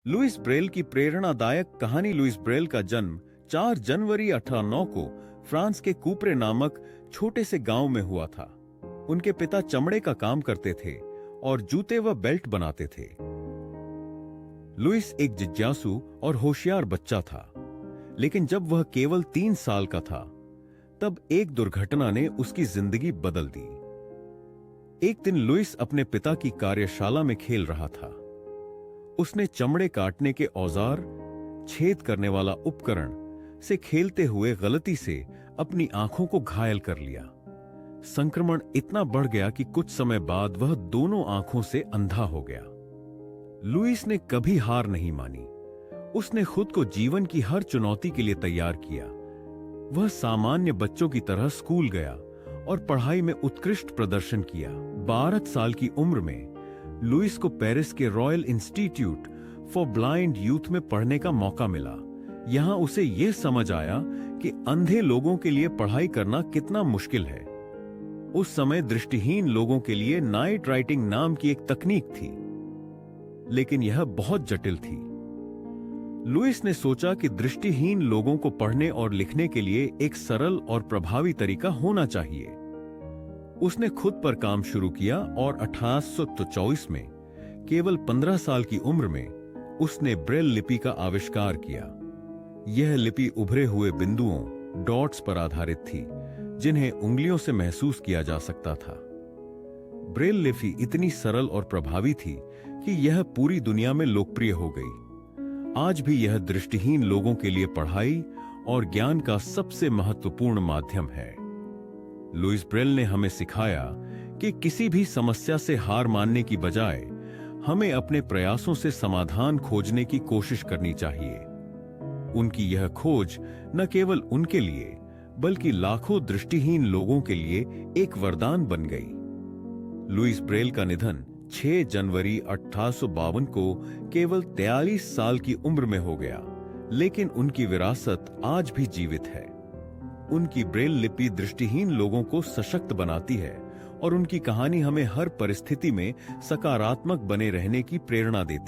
Louis Braille की प्रेरणादायक कहानी। लुइस ब्रेल का जन्म 4 जनवरी 1809 को फ्रांस के कूपरे नामक छोटे से गांव में हुआ था। उनके पिता चमड़े का काम करते थे और जूते व बेल्ट बनाते थे। लुइस एक जिज्ञासु और होशियार बच्चा था, लेकिन जब वह केवल 3 साल का था, तब एक दुर्घटना ने उसकी जिंदगी बदल दी। एक दिन लुइस अपने पिता की कार्यशाला में खेल रहा था। उसने चमड़े काटने के औजार, छेद करने वाला उपकरण से खेलते हुए गलती से अपनी आंखों को घायल कर लिया। संक्रमण इतना बढ़ गया कि कुछ समय बाद वह दोनों आंखों से अंधा हो गया। लुइस ने कभी हार नहीं मानी। उसने खुद को जीवन की हर चुनौती के लिए तैयार किया। वह सामान्य बच्चों की तरह स्कूल गया और पढ़ाई में उत्कृष्ट प्रदर्शन किया। 12 साल की उम्र में लुइस को पेरिस के royal institute for blind youth में पढ़ने का मौका मिला। यहां उसे यह समझ आया कि अंधे लोगों के लिए पढ़ाई करना कितना मुश्किल है। उस समय दृष्टिहीन लोगों के लिए नाइट राइटिंग नाम की एक तकनीक थी, लेकिन यह बहुत जटिल थी। लुइस ने सोचा कि दृष्टिहीन लोगों को पढ़ने और लिखने के लिए एक सरल और प्रभावी तरीका होना चाहिए। उसने खुद पर काम शुरू किया और 1824 में केवल 15 साल की उम्र में उसने ब्रेल लिपि का आविष्कार किया। यह लिपि उभरे हुए बिंदुओं, डॉट्स पर आधारित थी, जिन्हें उंगलियों से महसूस किया जा सकता था। ब्रेल लिपि इतनी सरल और प्रभावी थी कि यह पूरी दुनिया में लोकप्रिय हो गई। आज भी यह दृष्टिहीन लोगों के लिए पढ़ाई और ज्ञान का सबसे महत्वपूर्ण माध्यम है। लुइस ब्रेल ने हमें सिखाया कि किसी भी समस्या से हार मानने की बजाय हमें अपने प्रयासों से समाधान खोजने की कोशिश करनी चाहिए। उनकी यह खोज न केवल उनके लिए बल्कि लाखों दृष्टिहीन लोगों के लिए एक वरदान बन गई। लुइस ब्रेल का निधन 6 जनवरी 1852 को केवल 43 साल की उम्र में हो गया, लेकिन उनकी विरासत आज भी जीवित है। उनकी ब्रेल लिपि दृष्टिहीन लोगों को सशक्त बनाती है और उनकी कहानी हमें हर परिस्थिति में सकारात्मक बने रहने की प्रेरणा देती है।